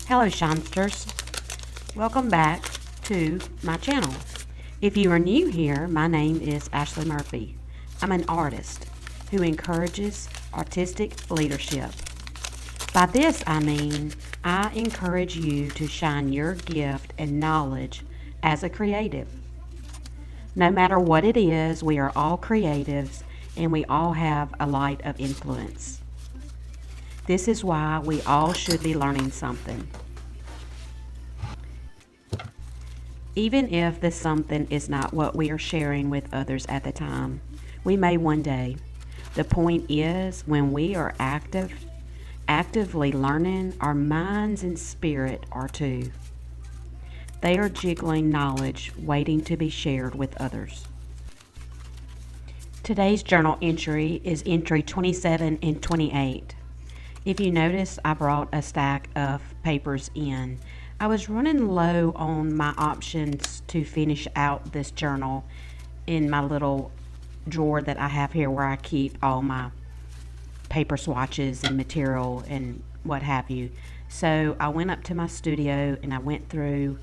Hello, Shinesters. Welcome back to my channel. If you are new here, my name is Ashley Murphy. I'm an artist who encourages artistic leadership. By this, I mean I encourage you to shine your gift and knowledge as a creative. No matter what it is, we are all creatives and we all have a light of influence. This is why we all should be learning something. Even if the something is not what we are sharing with others at the time, we may one day. The point is, when we are actively learning, our minds and spirit are too. They are jiggling knowledge waiting to be shared with others. Today's journal entry is entry 27 and 28. If you notice, I brought a stack of papers in. I was running low on my options to finish out this journal in my little drawer that I have here where I keep all my paper swatches and material and what have you. So I went up to my studio and I went through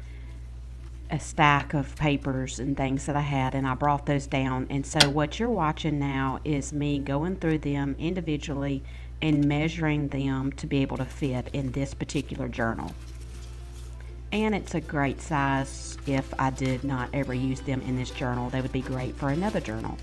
a stack of papers and things that I had, and I brought those down. And so what you're watching now is me going through them individually and measuring them to be able to fit in this particular journal. And it's a great size. If I did not ever use them in this journal, they would be great for another journal.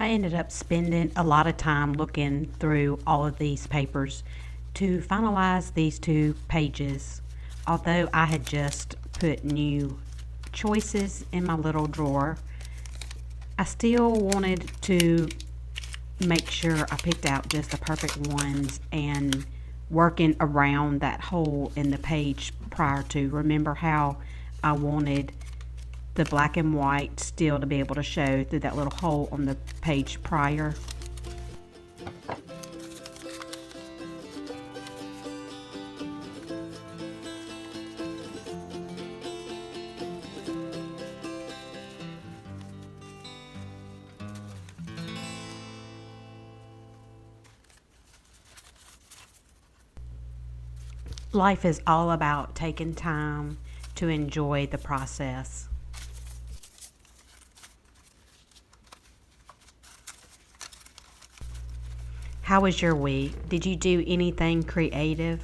I ended up spending a lot of time looking through all of these papers to finalize these 2 pages. Although I had just put new choices in my little drawer, I still wanted to make sure I picked out just the perfect ones and working around that hole in the page prior to. Remember how I wanted the black and white still to be able to show through that little hole on the page prior? Life is all about taking time to enjoy the process. How was your week? Did you do anything creative?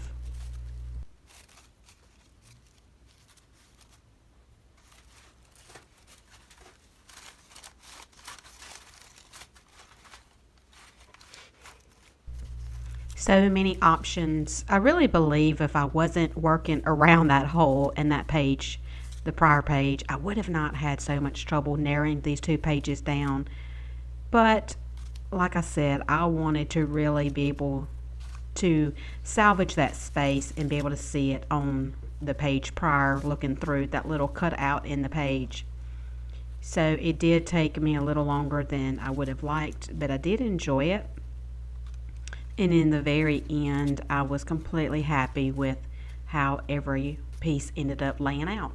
So many options. I really believe if I wasn't working around that hole in that page, the prior page, I would have not had so much trouble narrowing these two pages down. But like I said, I wanted to really be able to salvage that space and be able to see it on the page prior, looking through that little cutout in the page. So it did take me a little longer than I would have liked, but I did enjoy it. And in the very end, I was completely happy with how every piece ended up laying out.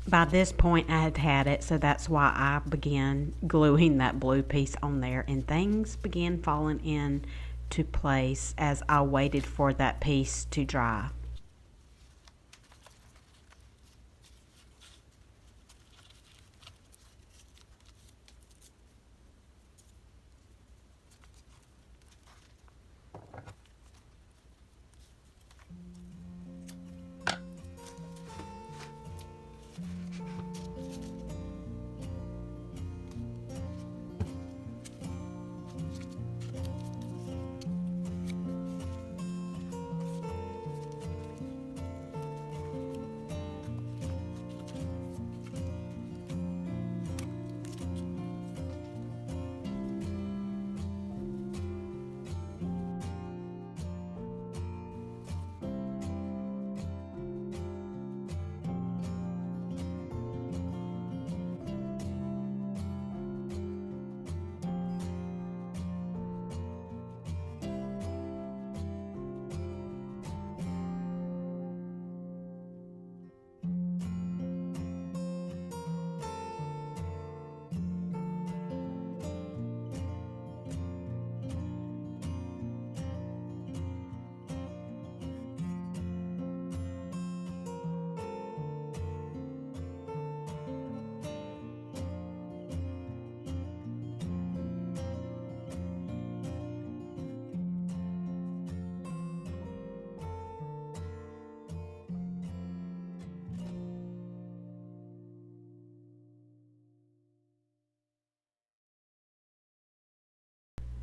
By this point, I had had it, so that's why I began gluing that blue piece on there, and things began falling in to place as I waited for that piece to dry.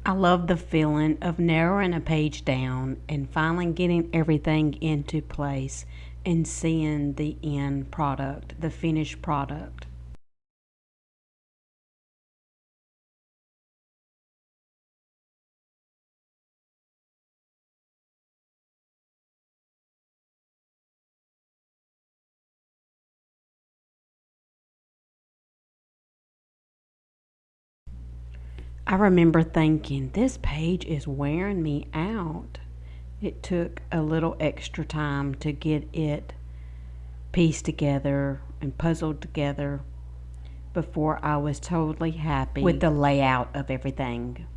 I love the feeling of narrowing a page down and finally getting everything into place and seeing the end product, the finished product. I remember thinking, this page is wearing me out. It took a little extra time to get it pieced together and puzzled together before I was totally happy with the layout of everything.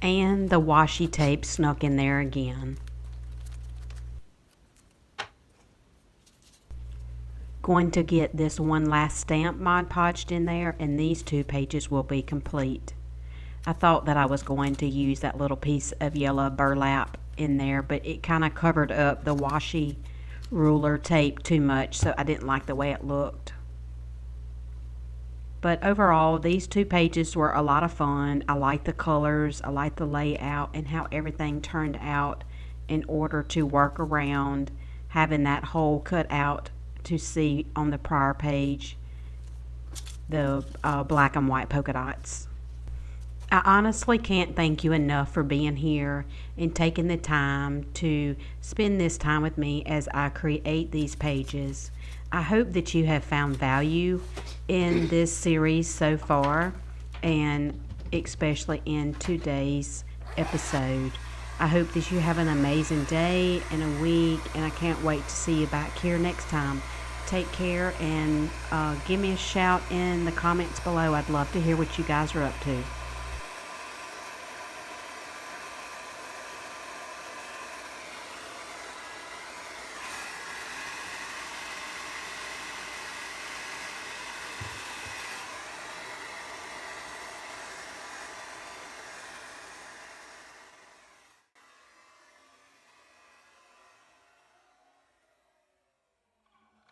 And the washi tape snuck in there again. Going to get this one last stamp Mod Podged in there, and these 2 pages will be complete. I thought that I was going to use that little piece of yellow burlap in there, but it kind of covered up the washi ruler tape too much, so I didn't like the way it looked. But overall, these 2 pages were a lot of fun. I like the colors, I like the layout, and how everything turned out in order to work around having that hole cut out to see on the prior page the black and white polka dots. I honestly can't thank you enough for being here and taking the time to spend this time with me as I create these pages. I hope that you have found value in this series so far, and especially in today's episode. I hope that you have an amazing day and a week, and I can't wait to see you back here next time. Take care, and give me a shout in the comments below. I'd love to hear what you guys are up to.